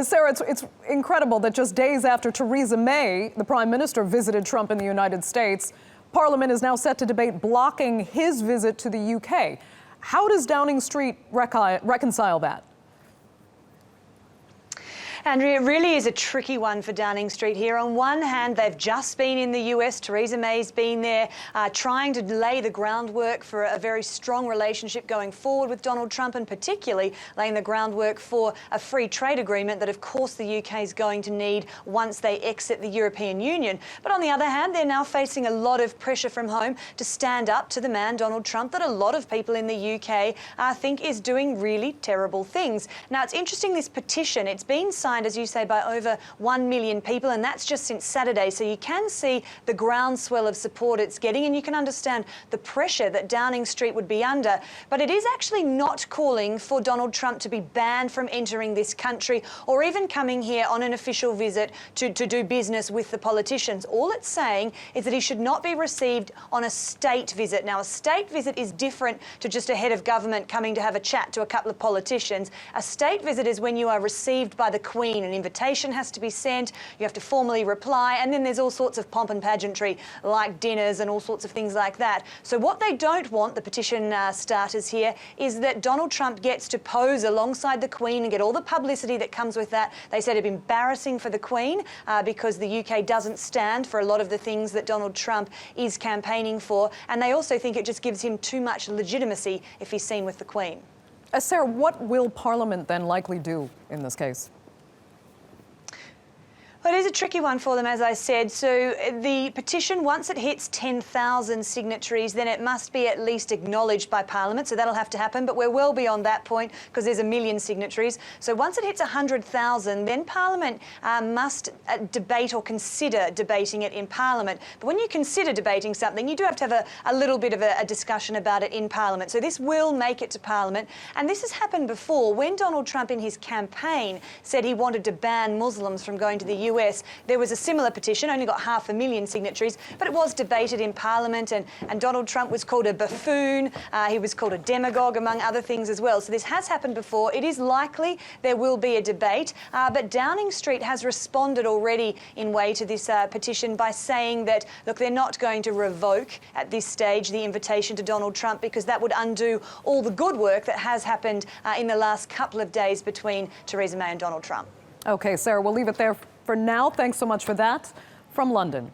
Sarah, it's incredible that just days after Theresa May, the Prime Minister, visited Trump in the United States, Parliament is now set to debate blocking his visit to the UK. How does Downing Street reconcile that? Andrea, it really is a tricky one for Downing Street here. On one hand, they've just been in the US. Theresa May's been there trying to lay the groundwork for a very strong relationship going forward with Donald Trump, and particularly laying the groundwork for a free trade agreement that, of course, the UK is going to need once they exit the European Union. But on the other hand, they're now facing a lot of pressure from home to stand up to the man, Donald Trump, that a lot of people in the UK think is doing really terrible things. Now, it's interesting, this petition, it's been signed, as you say, by over 1 million people, and that's just since Saturday. So you can see the groundswell of support it's getting, and you can understand the pressure that Downing Street would be under. But it is actually not calling for Donald Trump to be banned from entering this country or even coming here on an official visit to do business with the politicians. All it's saying is that he should not be received on a state visit. Now, a state visit is different to just a head of government coming to have a chat to a couple of politicians. A state visit is when you are received by the Queen. An invitation has to be sent, you have to formally reply, and then there's all sorts of pomp and pageantry like dinners and all sorts of things like that. So what they don't want, the petition starters here, is that Donald Trump gets to pose alongside the Queen and get all the publicity that comes with that. They said it'd be embarrassing for the Queen because the UK doesn't stand for a lot of the things that Donald Trump is campaigning for, and they also think it just gives him too much legitimacy if he's seen with the Queen. Sarah, what will Parliament then likely do in this case? Well, it is a tricky one for them, as I said. So the petition, once it hits 10,000 signatories, then it must be at least acknowledged by Parliament. So that'll have to happen. But we're well beyond that point because there's 1 million signatories. So once it hits 100,000, then Parliament must debate or consider debating it in Parliament. But when you consider debating something, you do have to have a little bit of a discussion about it in Parliament. So this will make it to Parliament. And this has happened before. When Donald Trump in his campaign said he wanted to ban Muslims from going to the US, there was a similar petition, only got 500,000 signatories, but it was debated in Parliament, and Donald Trump was called a buffoon, he was called a demagogue, among other things as well. So this has happened before. It is likely there will be a debate, but Downing Street has responded already in way to this petition by saying that, look, they're not going to revoke at this stage the invitation to Donald Trump because that would undo all the good work that has happened in the last couple of days between Theresa May and Donald Trump. Okay, Sarah, we'll leave it there for now. Thanks so much for that. From London.